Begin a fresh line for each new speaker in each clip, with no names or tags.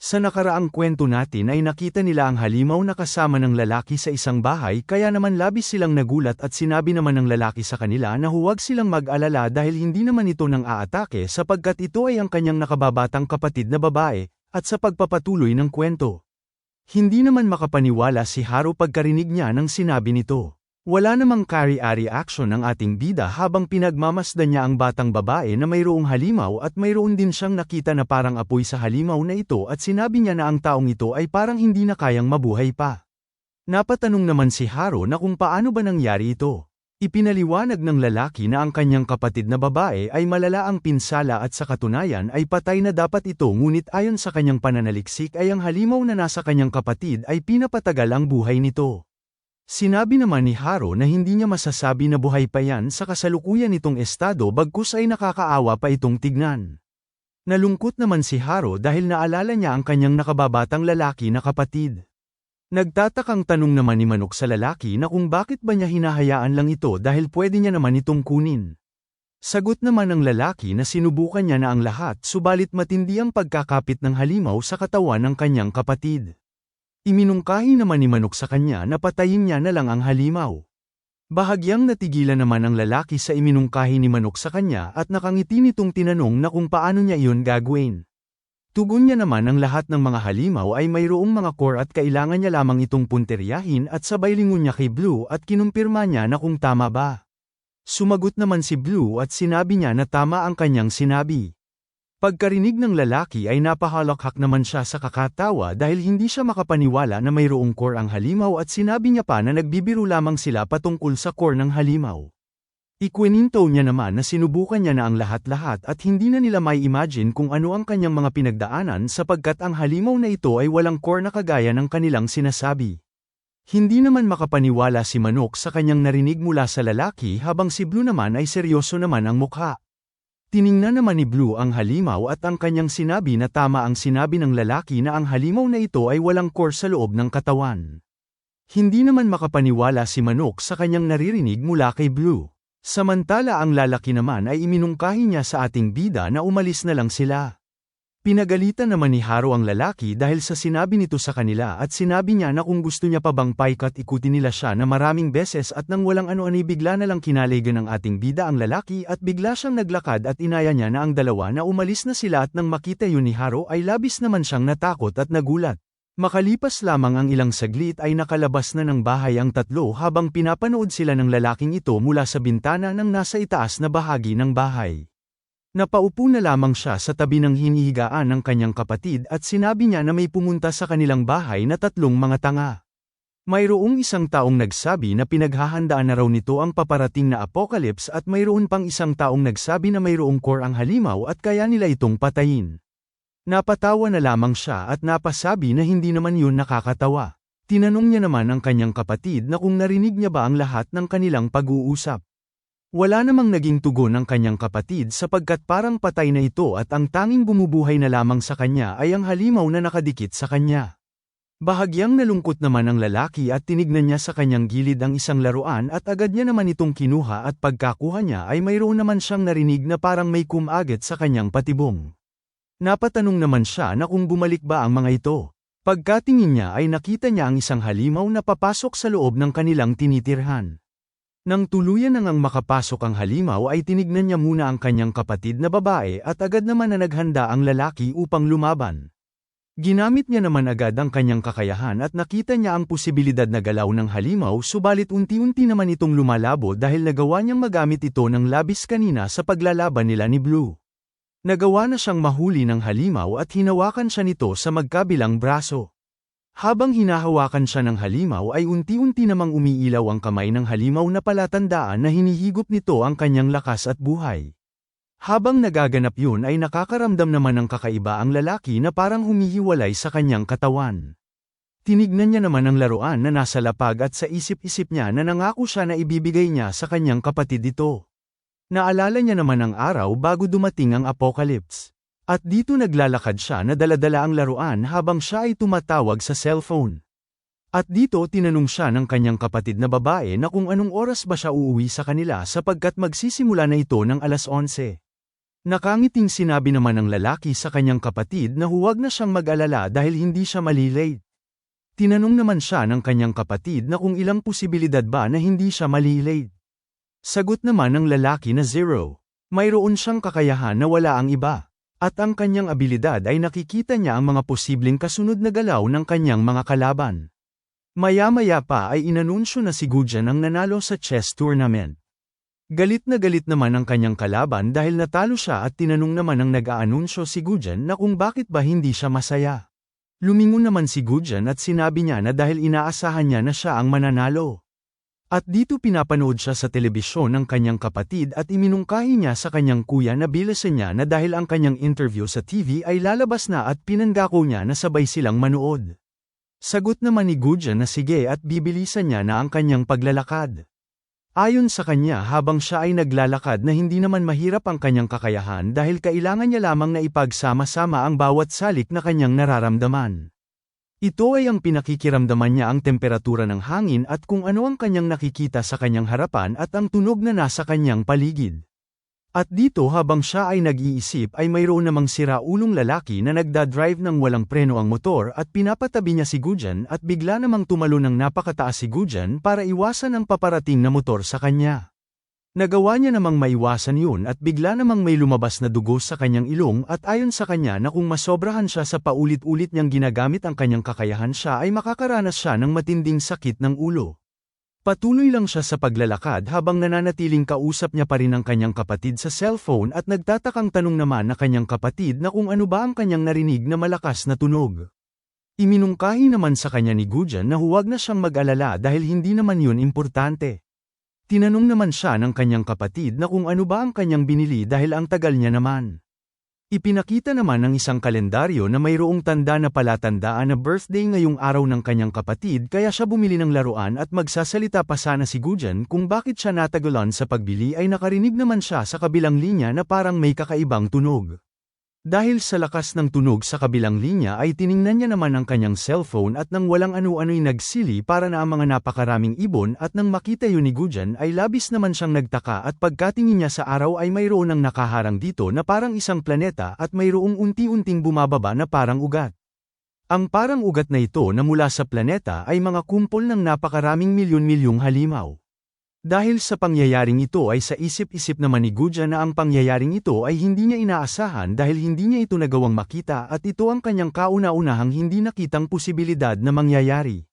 Sa nakaraang kwento natin ay nakita nila ang halimaw na kasama ng lalaki sa isang bahay kaya naman labis silang nagulat at sinabi naman ng lalaki sa kanila na huwag silang mag-alala dahil hindi naman ito nang aatake sapagkat ito ay ang kanyang nakababatang kapatid na babae, at sa pagpapatuloy ng kwento. Hindi naman makapaniwala si Haru pagkarinig niya ng sinabi nito. Wala namang kari-ari action ang ating bida habang pinagmamasdan niya ang batang babae na mayroong halimaw at mayroon din siyang nakita na parang apoy sa halimaw na ito at sinabi niya na ang taong ito ay parang hindi na kayang mabuhay pa. Napatanong naman si Haru na kung paano ba nangyari ito. Ipinaliwanag ng lalaki na ang kanyang kapatid na babae ay malala ang pinsala at sa katunayan ay patay na dapat ito ngunit ayon sa kanyang pananaliksik ay ang halimaw na nasa kanyang kapatid ay pinapatagal ang buhay nito. Sinabi naman ni Haru na hindi niya masasabi na buhay pa yan sa kasalukuyan nitong estado bagkus ay nakakaawa pa itong tignan. Nalungkot naman si Haru dahil naalala niya ang kanyang nakababatang lalaki na kapatid. Nagtatakang tanong naman ni Manok sa lalaki na kung bakit ba niya hinahayaan lang ito dahil pwede niya naman itong kunin. Sagot naman ng lalaki na sinubukan niya na ang lahat subalit matindi ang pagkakapit ng halimaw sa katawan ng kanyang kapatid. Iminungkahi naman ni Manok sa kanya na patayin niya na lang ang halimaw. Bahagyang natigilan naman ang lalaki sa iminungkahi ni Manok sa kanya at nakangiti nitong tinanong na kung paano niya iyon gagawin. Tugon niya naman ang lahat ng mga halimaw ay mayroong mga core at kailangan niya lamang itong punteryahin at sabay lingon niya kay Blue at kinumpirma niya na kung tama ba. Sumagot naman si Blue at sinabi niya na tama ang kanyang sinabi. Pagkarinig ng lalaki ay napahalakhak naman siya sa kakatawa dahil hindi siya makapaniwala na mayroong core ang halimaw at sinabi niya pa na nagbibiro lamang sila patungkol sa core ng halimaw. Ikweninto niya naman na sinubukan niya na ang lahat-lahat at hindi na nila may imagine kung ano ang kanyang mga pinagdaanan sapagkat ang halimaw na ito ay walang core na kagaya ng kanilang sinasabi. Hindi naman makapaniwala si Manok sa kanyang narinig mula sa lalaki habang si Blue naman ay seryoso naman ang mukha. Tiningnan naman ni Blue ang halimaw at ang kanyang sinabi na tama ang sinabi ng lalaki na ang halimaw na ito ay walang core sa loob ng katawan. Hindi naman makapaniwala si Manok sa kanyang naririnig mula kay Blue. Samantala ang lalaki naman ay iminungkahi niya sa ating bida na umalis na lang sila. Pinagalitan naman ni Haru ang lalaki dahil sa sinabi nito sa kanila at sinabi niya na kung gusto niya pa bang paikat ikutin nila siya na maraming beses at nang walang ano-ano bigla na lang kinaligan ng ating bida ang lalaki at bigla siyang naglakad at inaya niya na ang dalawa na umalis na sila at nang makita yun ni Haru ay labis naman siyang natakot at nagulat. Makalipas lamang ang ilang saglit ay nakalabas na ng bahay ang tatlo habang pinapanood sila ng lalaking ito mula sa bintana ng nasa itaas na bahagi ng bahay. Napaupo na lamang siya sa tabi ng hinihigaan ng kanyang kapatid at sinabi niya na may pumunta sa kanilang bahay na tatlong mga tanga. Mayroong isang taong nagsabi na pinaghahandaan na raw nito ang paparating na apocalypse at mayroon pang isang taong nagsabi na mayroong core ang halimaw at kaya nila itong patayin. Napatawa na lamang siya at napasabi na hindi naman yun nakakatawa. Tinanong niya naman ang kanyang kapatid na kung narinig niya ba ang lahat ng kanilang pag-uusap. Wala namang naging tugon ng kanyang kapatid sapagkat parang patay na ito at ang tanging bumubuhay na lamang sa kanya ay ang halimaw na nakadikit sa kanya. Bahagyang nalungkot naman ang lalaki at tinignan niya sa kanyang gilid ang isang laruan at agad niya naman itong kinuha at pagkakuha niya ay mayroon naman siyang narinig na parang may kumagat sa kanyang patibong. Napatanong naman siya na kung bumalik ba ang mga ito. Pagkatingin niya ay nakita niya ang isang halimaw na papasok sa loob ng kanilang tinitirhan. Nang tuluyan nang makapasok ang halimaw ay tinignan niya muna ang kanyang kapatid na babae at agad naman na naghanda ang lalaki upang lumaban. Ginamit niya naman agad ang kanyang kakayahan at nakita niya ang posibilidad na galaw ng halimaw subalit unti-unti naman itong lumalabo dahil nagawa niyang magamit ito ng labis kanina sa paglalaban nila ni Blue. Nagawa na siyang mahuli ng halimaw at hinawakan siya nito sa magkabilang braso. Habang hinahawakan siya ng halimaw ay unti-unti namang umiilaw ang kamay ng halimaw na palatandaan na hinihigop nito ang kanyang lakas at buhay. Habang nagaganap yun ay nakakaramdam naman ng kakaiba ang lalaki na parang humihiwalay sa kanyang katawan. Tinignan niya naman ang laruan na nasa lapag at sa isip-isip niya na nangako siya na ibibigay niya sa kanyang kapatid ito. Naalala niya naman ang araw bago dumating ang apocalypse. At dito naglalakad siya na dala-dala ang laruan habang siya ay tumatawag sa cellphone. At dito tinanong siya ng kanyang kapatid na babae na kung anong oras ba siya uuwi sa kanila sapagkat magsisimula na ito ng 11:00. Nakangiting sinabi naman ng lalaki sa kanyang kapatid na huwag na siyang mag-alala dahil hindi siya malilate. Tinanong naman siya ng kanyang kapatid na kung ilang posibilidad ba na hindi siya malilate. Sagot naman ng lalaki na 0. Mayroon siyang kakayahan na wala ang iba. At ang kanyang abilidad ay nakikita niya ang mga posibleng kasunod na galaw ng kanyang mga kalaban. Maya-maya pa ay inanunsyo na si Gujan ang nanalo sa chess tournament. Galit na galit naman ang kanyang kalaban dahil natalo siya at tinanong naman ng nag-aanunsyo si Gujan na kung bakit ba hindi siya masaya. Lumingon naman si Gujan at sinabi niya na dahil inaasahan niya na siya ang mananalo. At dito pinapanood siya sa telebisyon ng kanyang kapatid at iminungkahi niya sa kanyang kuya na bilasan niya na dahil ang kanyang interview sa TV ay lalabas na at pinangako niya na sabay silang manood. Sagot naman ni Gujan na sige at bibilisan niya na ang kanyang paglalakad. Ayon sa kanya habang siya ay naglalakad na hindi naman mahirap ang kanyang kakayahan dahil kailangan niya lamang na ipagsama-sama ang bawat salik na kanyang nararamdaman. Ito ay ang pinakikiramdaman niya ang temperatura ng hangin at kung ano ang kanyang nakikita sa kanyang harapan at ang tunog na nasa kanyang paligid. At dito habang siya ay nag-iisip ay mayroon namang siraulong lalaki na nagdadrive ng walang preno ang motor at pinapatabi niya si Gujan at bigla namang tumalo ng napakataas si Gujan para iwasan ang paparating na motor sa kanya. Nagawa niya namang maiwasan yun at bigla namang may lumabas na dugo sa kanyang ilong at ayon sa kanya na kung masobrahan siya sa paulit-ulit niyang ginagamit ang kanyang kakayahan siya ay makakaranas siya ng matinding sakit ng ulo. Patuloy lang siya sa paglalakad habang nananatiling kausap niya pa rin ang kanyang kapatid sa cellphone at nagtatakang tanong naman na kanyang kapatid na kung ano ba ang kanyang narinig na malakas na tunog. Iminungkahi naman sa kanya ni Gujan na huwag na siyang mag-alala dahil hindi naman yun importante. Tinanong naman siya ng kanyang kapatid na kung ano ba ang kanyang binili dahil ang tagal niya naman. Ipinakita naman ng isang kalendaryo na mayroong tanda na palatandaan na birthday ngayong araw ng kanyang kapatid kaya siya bumili ng laruan at magsasalita pa sana si Gujan kung bakit siya natagalan sa pagbili ay nakarinig naman siya sa kabilang linya na parang may kakaibang tunog. Dahil sa lakas ng tunog sa kabilang linya ay tiningnan niya naman ang kanyang cellphone at nang walang ano-ano'y nagsili para na ang mga napakaraming ibon at nang makita yun ni Gujan ay labis naman siyang nagtaka at pagkatingin niya sa araw ay mayroon ng nakaharang dito na parang isang planeta at mayroong unti-unting bumababa na parang ugat. Ang parang ugat na ito na mula sa planeta ay mga kumpol ng napakaraming milyon-milyong halimaw. Dahil sa pangyayaring ito ay sa isip-isip naman ni Gujan na ang pangyayaring ito ay hindi niya inaasahan dahil hindi niya ito nagawang makita at ito ang kanyang kauna-unahang hindi nakitang posibilidad na mangyayari.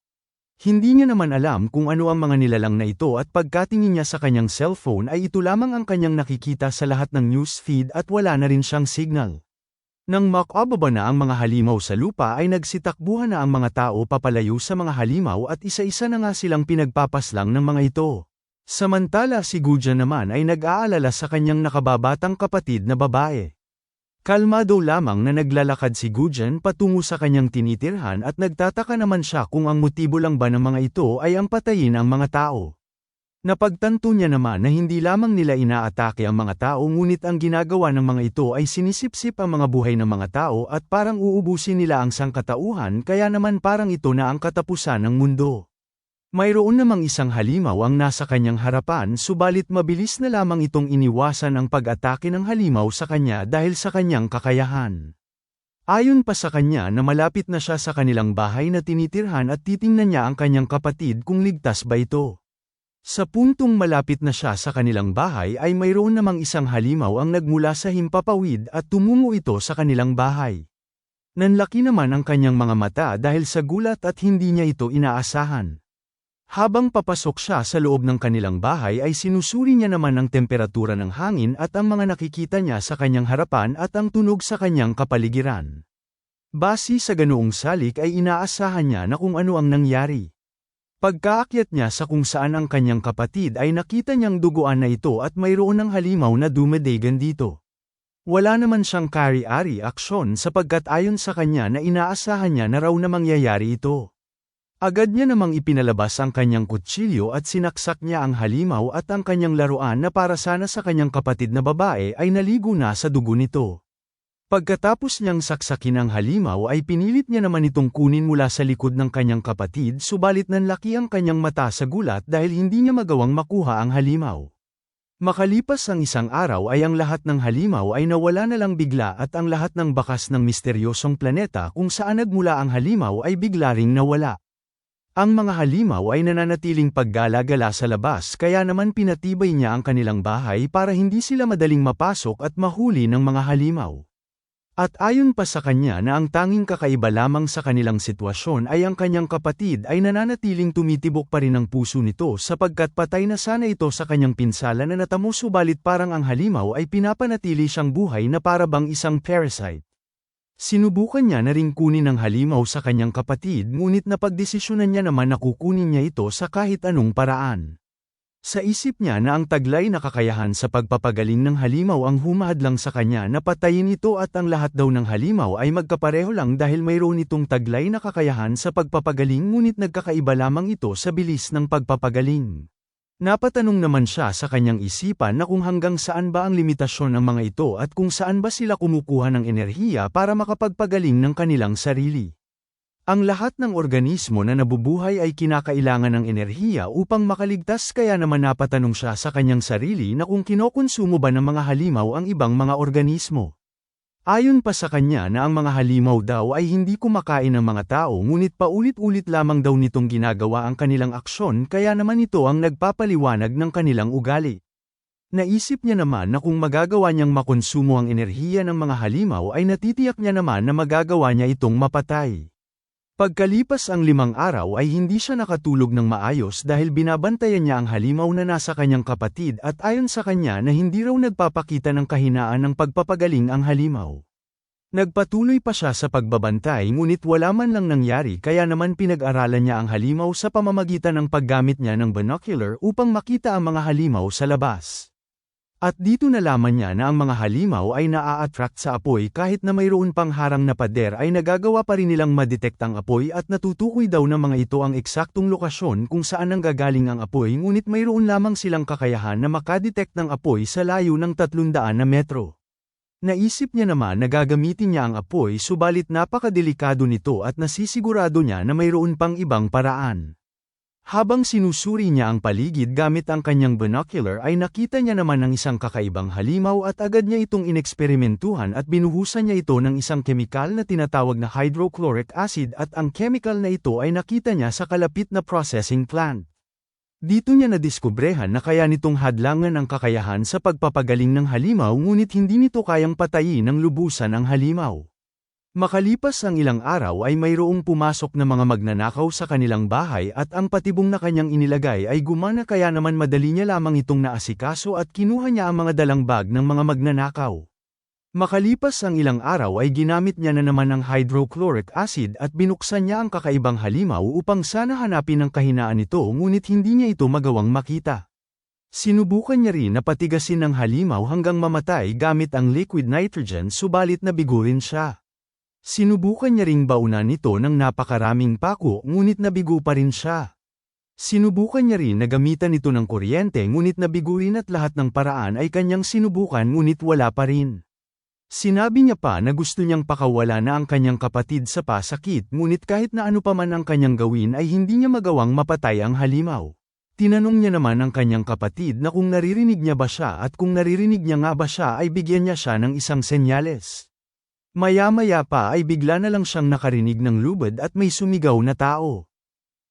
Hindi niya naman alam kung ano ang mga nilalang na ito at pagkatingin niya sa kanyang cellphone ay ito lamang ang kanyang nakikita sa lahat ng news feed at wala na rin siyang signal. Nang makababa na ang mga halimaw sa lupa ay nagsitakbuhan na ang mga tao papalayo sa mga halimaw at isa-isa na nga silang pinagpapaslang ng mga ito. Samantala si Gujan naman ay nag-aalala sa kanyang nakababatang kapatid na babae. Kalmado lamang na naglalakad si Gujan patungo sa kanyang tinitirhan at nagtataka naman siya kung ang motibo lang ba ng mga ito ay ang patayin ang mga tao. Napagtanto niya naman na hindi lamang nila inaatake ang mga tao ngunit ang ginagawa ng mga ito ay sinisipsip ang mga buhay ng mga tao at parang uubusin nila ang sangkatauhan kaya naman parang ito na ang katapusan ng mundo. Mayroon namang isang halimaw ang nasa kanyang harapan subalit mabilis na lamang itong iniwasan ang pag-atake ng halimaw sa kanya dahil sa kanyang kakayahan. Ayon pa sa kanya na malapit na siya sa kanilang bahay na tinitirhan at titingnan niya ang kanyang kapatid kung ligtas ba ito. Sa puntong malapit na siya sa kanilang bahay ay mayroon namang isang halimaw ang nagmula sa himpapawid at tumungo ito sa kanilang bahay. Nanlaki naman ang kanyang mga mata dahil sa gulat at hindi niya ito inaasahan. Habang papasok siya sa loob ng kanilang bahay ay sinusuri niya naman ang temperatura ng hangin at ang mga nakikita niya sa kanyang harapan at ang tunog sa kanyang kapaligiran. Base sa ganoong salik ay inaasahan niya na kung ano ang nangyari. Pagkaakyat niya sa kung saan ang kanyang kapatid ay nakita niyang duguan na ito at mayroon ng halimaw na dumadagan dito. Wala naman siyang kari-ari aksyon sapagkat ayon sa kanya na inaasahan niya na raw na mangyayari ito. Agad niya namang ipinalabas ang kanyang kutsilyo at sinaksak niya ang halimaw at ang kanyang laruan na para sana sa kanyang kapatid na babae ay naligo na sa dugo nito. Pagkatapos niyang saksakin ang halimaw ay pinilit niya naman itong kunin mula sa likod ng kanyang kapatid subalit nanlaki ang kanyang mata sa gulat dahil hindi niya magawang makuha ang halimaw. Makalipas ang isang araw ay ang lahat ng halimaw ay nawala na lang bigla at ang lahat ng bakas ng misteryosong planeta kung saan nagmula ang halimaw ay bigla ring nawala. Ang mga halimaw ay nananatiling paggala-gala sa labas kaya naman pinatibay niya ang kanilang bahay para hindi sila madaling mapasok at mahuli ng mga halimaw. At ayon pa sa kanya na ang tanging kakaiba lamang sa kanilang sitwasyon ay ang kanyang kapatid ay nananatiling tumitibok pa rin ang puso nito sapagkat patay na sana ito sa kanyang pinsala na natamo subalit parang ang halimaw ay pinapanatili siyang buhay na para bang isang parasite. Sinubukan niya na ring kunin ang halimaw sa kanyang kapatid ngunit napagdesisyonan niya naman na kukunin niya ito sa kahit anong paraan. Sa isip niya na ang taglay na kakayahan sa pagpapagaling ng halimaw ang humahadlang sa kanya na patayin ito at ang lahat daw ng halimaw ay magkapareho lang dahil mayroon itong taglay na kakayahan sa pagpapagaling ngunit nagkakaiba lamang ito sa bilis ng pagpapagaling. Napatanong naman siya sa kanyang isipan na kung hanggang saan ba ang limitasyon ng mga ito at kung saan ba sila kumukuha ng enerhiya para makapagpagaling ng kanilang sarili. Ang lahat ng organismo na nabubuhay ay kinakailangan ng enerhiya upang makaligtas kaya naman napatanong siya sa kanyang sarili na kung kinokonsumo ba ng mga halimaw ang ibang mga organismo. Ayon pa sa kanya na ang mga halimaw daw ay hindi kumakain ng mga tao ngunit paulit-ulit lamang daw nitong ginagawa ang kanilang aksyon kaya naman ito ang nagpapaliwanag ng kanilang ugali. Naisip niya naman na kung magagawa niyang makonsumo ang enerhiya ng mga halimaw ay natitiyak niya naman na magagawa niya itong mapatay. Pagkalipas ang 5 araw ay hindi siya nakatulog ng maayos dahil binabantayan niya ang halimaw na nasa kanyang kapatid at ayon sa kanya na hindi raw nagpapakita ng kahinaan ng pagpapagaling ang halimaw. Nagpatuloy pa siya sa pagbabantay ngunit wala man lang nangyari kaya naman pinag-aralan niya ang halimaw sa pamamagitan ng paggamit niya ng binocular upang makita ang mga halimaw sa labas. At dito nalaman niya na ang mga halimaw ay naa-attract sa apoy kahit na mayroon pang harang na pader ay nagagawa pa rin nilang madetect ang apoy at natutukoy daw ng mga ito ang eksaktong lokasyon kung saan nanggagaling ang apoy ngunit mayroon lamang silang kakayahan na makadetect ng apoy sa layo ng 300 na metro. Naisip niya naman na gagamitin niya ang apoy subalit napakadelikado nito at nasisigurado niya na mayroon pang ibang paraan. Habang sinusuri niya ang paligid gamit ang kanyang binocular ay nakita niya naman ang isang kakaibang halimaw at agad niya itong ineksperimentuhan at binuhusan niya ito ng isang kemikal na tinatawag na hydrochloric acid at ang chemical na ito ay nakita niya sa kalapit na processing plant. Dito niya nadiskubrehan na kaya nitong hadlangan ang kakayahan sa pagpapagaling ng halimaw ngunit hindi nito kayang patayin ng lubusan ang halimaw. Makalipas ang ilang araw ay mayroong pumasok na mga magnanakaw sa kanilang bahay at ang patibong na kanyang inilagay ay gumana kaya naman madali niya lamang itong naasikaso at kinuha niya ang mga dalang bag ng mga magnanakaw. Makalipas ang ilang araw ay ginamit niya na naman ang hydrochloric acid at binuksan niya ang kakaibang halimaw upang sana hanapin ang kahinaan nito ngunit hindi niya ito magawang makita. Sinubukan niya rin na patigasin ang halimaw hanggang mamatay gamit ang liquid nitrogen subalit nabigo rin siya. Sinubukan niya ring baunan nito ng napakaraming pako ngunit nabigo pa rin siya. Sinubukan niya rin na gamitan ito ng kuryente ngunit nabigo rin at lahat ng paraan ay kanyang sinubukan ngunit wala pa rin. Sinabi niya pa na gusto niyang pakawala na ang kanyang kapatid sa pasakit ngunit kahit na ano pa man ang kanyang gawin ay hindi niya magawang mapatay ang halimaw. Tinanong niya naman ang kanyang kapatid na kung naririnig niya ba siya at kung naririnig niya nga ba siya ay bigyan niya siya ng isang senyales. Maya-maya pa ay bigla na lang siyang nakarinig ng lubad at may sumigaw na tao.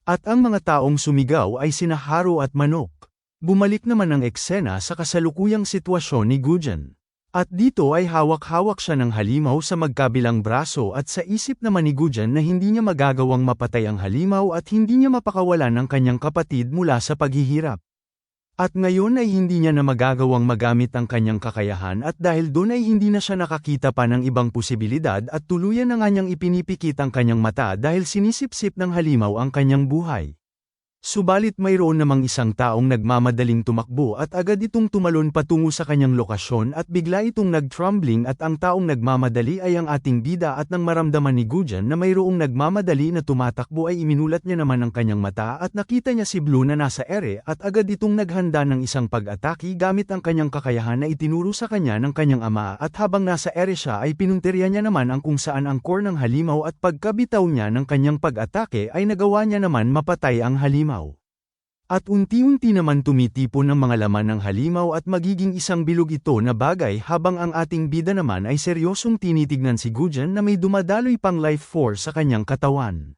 At ang mga taong sumigaw ay sina Haru at Manok. Bumalik naman ang eksena sa kasalukuyang sitwasyon ni Gujan. At dito ay hawak-hawak siya ng halimaw sa magkabilang braso at sa isip naman ni Gujan na hindi niya magagawang mapatay ang halimaw at hindi niya mapakawalan ang kanyang kapatid mula sa paghihirap. At ngayon ay hindi niya na magagawang magamit ang kanyang kakayahan at dahil doon ay hindi na siya nakakita pa ng ibang posibilidad at tuluyan na nga niyang ipinipikit ang kanyang mata dahil sinisip-sip ng halimaw ang kanyang buhay. Subalit mayroon namang isang taong nagmamadaling tumakbo at agad itong tumalon patungo sa kanyang lokasyon at bigla itong nag-trembling at ang taong nagmamadali ay ang ating bida at nang maramdaman ni Gujan na mayroong nagmamadali na tumatakbo ay iminulat niya naman ang kanyang mata at nakita niya si Blue na nasa ere at agad itong naghanda ng isang pag-atake gamit ang kanyang kakayahan na itinuro sa kanya ng kanyang ama at habang nasa ere siya ay pinunteriya niya naman ang kung saan ang core ng halimaw at pagkabitaw niya ng kanyang pag-atake ay nagawa niya naman mapatay ang halimaw. At unti-unti naman tumitipon ang mga laman ng halimaw at magiging isang bilog ito na bagay habang ang ating bida naman ay seryosong tinitignan si Gujan na may dumadaloy pang life force sa kanyang katawan.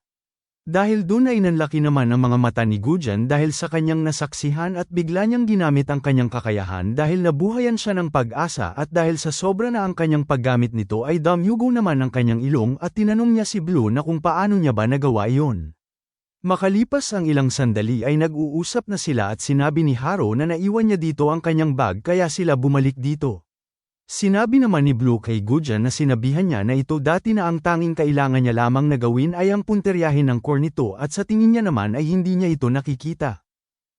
Dahil doon ay nanlaki naman ang mga mata ni Gujan dahil sa kanyang nasaksihan at bigla niyang ginamit ang kanyang kakayahan dahil nabuhayan siya ng pag-asa at dahil sa sobra na ang kanyang paggamit nito ay damyugo naman ang kanyang ilong at tinanong niya si Blue na kung paano niya ba nagawa iyon. Makalipas ang ilang sandali ay nag-uusap na sila at sinabi ni Haro na naiwan niya dito ang kanyang bag kaya sila bumalik dito. Sinabi naman ni Blue kay Gujan na sinabihan niya na ito dati na ang tanging kailangan niya lamang na gawin ay ang punteryahin ng core nito at sa tingin niya naman ay hindi niya ito nakikita.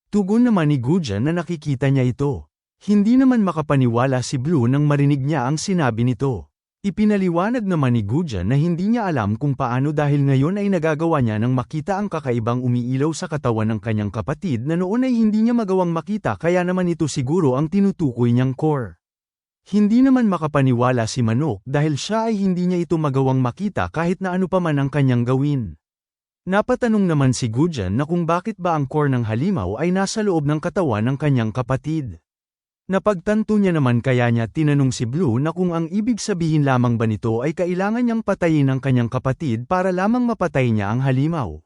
Tugon naman ni Gujan na nakikita niya ito. Hindi naman makapaniwala si Blue nang marinig niya ang sinabi nito. Ipinaliwanag naman ni Gujan na hindi niya alam kung paano dahil ngayon ay nagagawa niya nang makita ang kakaibang umiilaw sa katawan ng kanyang kapatid na noon ay hindi niya magawang makita kaya naman ito siguro ang tinutukoy niyang core. Hindi naman makapaniwala si Manok dahil siya ay hindi niya ito magawang makita kahit na ano pa man ang kanyang gawin. Napatanong naman si Gujan na kung bakit ba ang core ng halimaw ay nasa loob ng katawan ng kanyang kapatid. Napagtanto niya naman kaya niya tinanong si Blue na kung ang ibig sabihin lamang ba nito ay kailangan niyang patayin ang kanyang kapatid para lamang mapatay niya ang halimaw.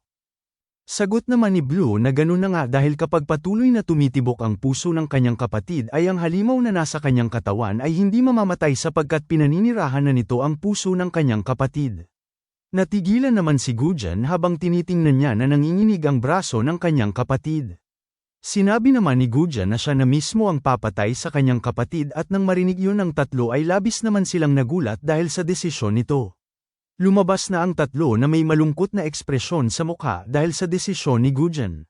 Sagot naman ni Blue na ganun na nga dahil kapag patuloy na tumitibok ang puso ng kanyang kapatid ay ang halimaw na nasa kanyang katawan ay hindi mamamatay sapagkat pinaninirahan na nito ang puso ng kanyang kapatid. Natigilan naman si Gujan habang tinitingnan niya na nanginginig ang braso ng kanyang kapatid. Sinabi naman ni Gujan na siya na mismo ang papatay sa kanyang kapatid at nang marinig yun ng tatlo ay labis naman silang nagulat dahil sa desisyon nito. Lumabas na ang tatlo na may malungkot na ekspresyon sa mukha dahil sa desisyon ni Gujan.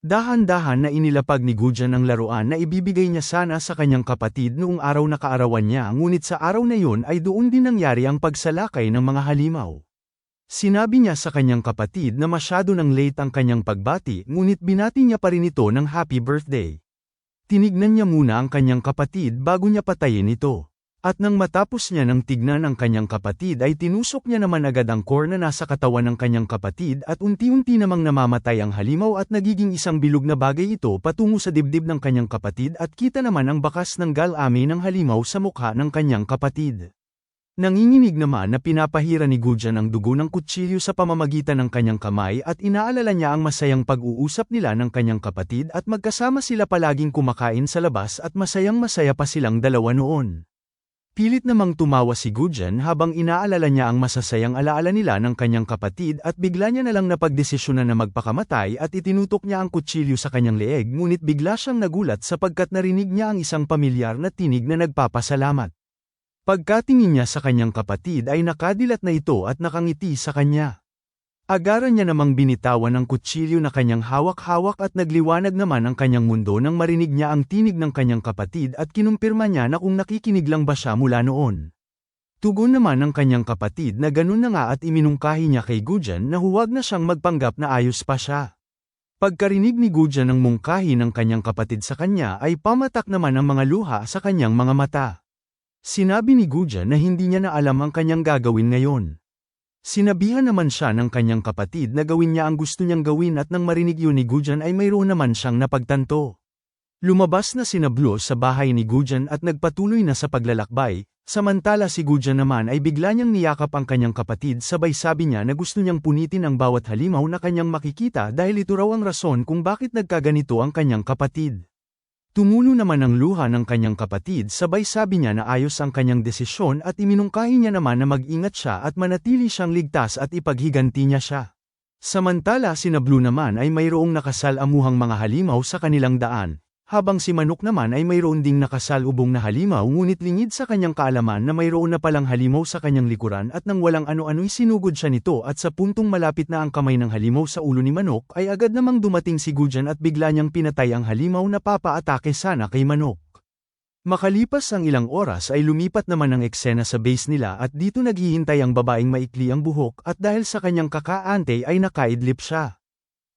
Dahan-dahan na inilapag ni Gujan ang laruan na ibibigay niya sana sa kanyang kapatid noong araw na kaarawan niya ngunit sa araw na yun ay doon din nangyari ang pagsalakay ng mga halimaw. Sinabi niya sa kanyang kapatid na masyado nang late ang kanyang pagbati ngunit binati niya pa rin ito ng happy birthday. Tinignan niya muna ang kanyang kapatid bago niya patayin ito. At nang matapos niya nang tignan ang kanyang kapatid ay tinusok niya naman agad ang core na nasa katawan ng kanyang kapatid at unti-unti namang namamatay ang halimaw at nagiging isang bilog na bagay ito patungo sa dibdib ng kanyang kapatid at kita naman ang bakas ng galami ng halimaw sa mukha ng kanyang kapatid. Nanginginig naman na pinapahira ni Gujan ang dugo ng kutsilyo sa pamamagitan ng kanyang kamay at inaalala niya ang masayang pag-uusap nila ng kanyang kapatid at magkasama sila palaging kumakain sa labas at masayang-masaya pa silang dalawa noon. Pilit namang tumawa si Gujan habang inaalala niya ang masasayang alaala nila ng kanyang kapatid at bigla niya nalang napagdesisyonan na magpakamatay at itinutok niya ang kutsilyo sa kanyang leeg ngunit bigla siyang nagulat sapagkat narinig niya ang isang pamilyar na tinig na nagpapasalamat. Pagkatingin niya sa kanyang kapatid ay nakadilat na ito at nakangiti sa kanya. Agaran niya namang binitawan ang kutsilyo na kanyang hawak-hawak at nagliwanag naman ang kanyang mundo nang marinig niya ang tinig ng kanyang kapatid at kinumpirma niya na kung nakikinig lang ba siya mula noon. Tugon naman ng kanyang kapatid na ganun na nga at iminungkahi niya kay Gujan na huwag na siyang magpanggap na ayos pa siya. Pagkarinig ni Gujan ng mungkahi ng kanyang kapatid sa kanya ay pamatak naman ang mga luha sa kanyang mga mata. Sinabi ni Gujan na hindi niya na alam ang kanyang gagawin ngayon. Sinabihan naman siya ng kanyang kapatid na gawin niya ang gusto niyang gawin at nang marinig yun ni Gujan ay mayroon naman siyang napagtanto. Lumabas na sina Blue sa bahay ni Gujan at nagpatuloy na sa paglalakbay, samantala si Gujan naman ay bigla niyang niyakap ang kanyang kapatid sabay sabi niya na gusto niyang punitin ang bawat halimaw na kanyang makikita dahil ito raw ang rason kung bakit nagkaganito ang kanyang kapatid. Tumulo naman ang luha ng kanyang kapatid sabay sabi niya na ayos ang kanyang desisyon at iminungkahi niya naman na mag-ingat siya at manatili siyang ligtas at ipaghiganti niya siya. Samantala sina Blue naman ay mayroong nakasalamuhang mga halimaw sa kanilang daan, habang si Manok naman ay mayroon ding nakasalubong na halimaw ngunit lingid sa kanyang kaalaman na mayroon na palang halimaw sa kanyang likuran at nang walang ano-ano'y sinugod siya nito at sa puntong malapit na ang kamay ng halimaw sa ulo ni Manok ay agad namang dumating si Gujan at bigla niyang pinatay ang halimaw na papaatake sana kay Manok. Makalipas ang ilang oras ay lumipat naman ang eksena sa base nila at dito naghihintay ang babaeng maikli ang buhok at dahil sa kanyang kakaante ay nakaidlip siya.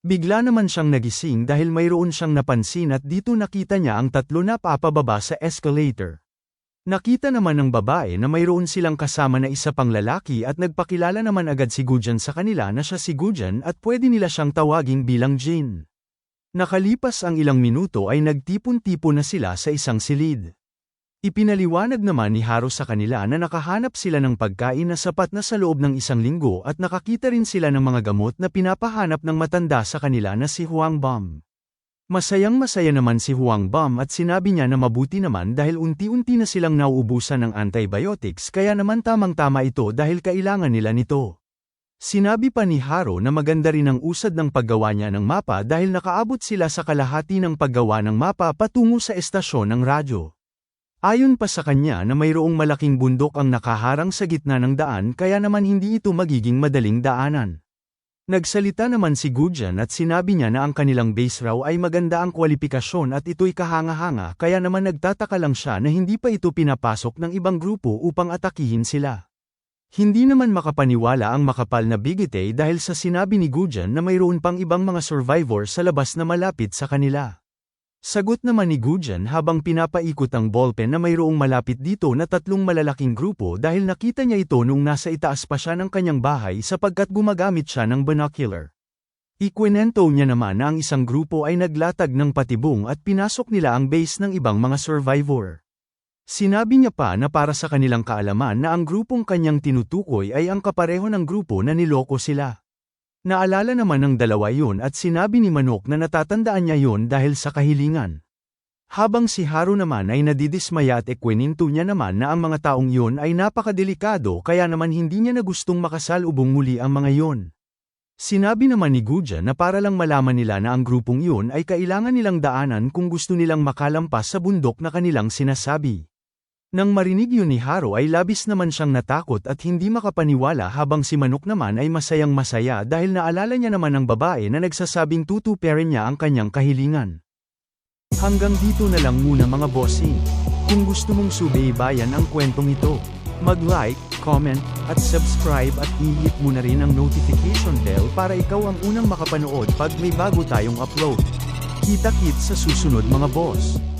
Bigla naman siyang nagising dahil mayroon siyang napansin at dito nakita niya ang tatlo na papababa sa escalator. Nakita naman ng babae na mayroon silang kasama na isa pang lalaki at nagpakilala naman agad si Gujan sa kanila na siya si Gujan at pwede nila siyang tawaging bilang Jin. Nakalipas ang ilang minuto ay nagtipon-tipon na sila sa isang silid. Ipinaliwanag naman ni Haru sa kanila na nakahanap sila ng pagkain na sapat na sa loob ng isang linggo at nakakita rin sila ng mga gamot na pinapahanap ng matanda sa kanila na si Huang Bam. Masayang-masaya naman si Huang Bam at sinabi niya na mabuti naman dahil unti-unti na silang nauubusan ng antibiotics kaya naman tamang-tama ito dahil kailangan nila nito. Sinabi pa ni Haru na maganda rin ang usad ng paggawa niya ng mapa dahil nakaabot sila sa kalahati ng paggawa ng mapa patungo sa estasyon ng radyo. Ayon pa sa kanya na mayroong malaking bundok ang nakaharang sa gitna ng daan kaya naman hindi ito magiging madaling daanan. Nagsalita naman si Gujan at sinabi niya na ang kanilang base raw ay maganda ang kwalipikasyon at ito'y kahanga-hanga kaya naman nagtataka lang siya na hindi pa ito pinapasok ng ibang grupo upang atakihin sila. Hindi naman makapaniwala ang makapal na Bigete dahil sa sinabi ni Gujan na mayroon pang ibang mga survivor sa labas na malapit sa kanila. Sagot naman ni Gujan habang pinapaikot ang ballpen na mayroong malapit dito na 3 malalaking grupo dahil nakita niya ito nung nasa itaas pa siya ng kanyang bahay sapagkat gumagamit siya ng binocular. Ikwinento niya naman na ang isang grupo ay naglatag ng patibong at pinasok nila ang base ng ibang mga survivor. Sinabi niya pa na para sa kanilang kaalaman na ang grupong kanyang tinutukoy ay ang kapareho ng grupo na niloko sila. Naalala naman ng dalawa yun at sinabi ni Manok na natatandaan niya yun dahil sa kahilingan. Habang si Haru naman ay nadidismaya at ikwininto niya naman na ang mga taong yun ay napakadelikado kaya naman hindi niya na gustong makasalubong muli ang mga yun. Sinabi naman ni Guja na para lang malaman nila na ang grupong yun ay kailangan nilang daanan kung gusto nilang makalampas sa bundok na kanilang sinasabi. Nang marinig yun ni Haru ay labis naman siyang natakot at hindi makapaniwala habang si Manok naman ay masayang-masaya dahil naalala niya naman ang babae na nagsasabing tutuparin niya ang kanyang kahilingan. Hanggang dito na lang muna mga bossing. Kung gusto mong subaybayan ang kwentong ito, mag-like, comment, at subscribe at i-hit mo na rin ang notification bell para ikaw ang unang makapanood pag may bago tayong upload. Kita-kits sa susunod mga boss.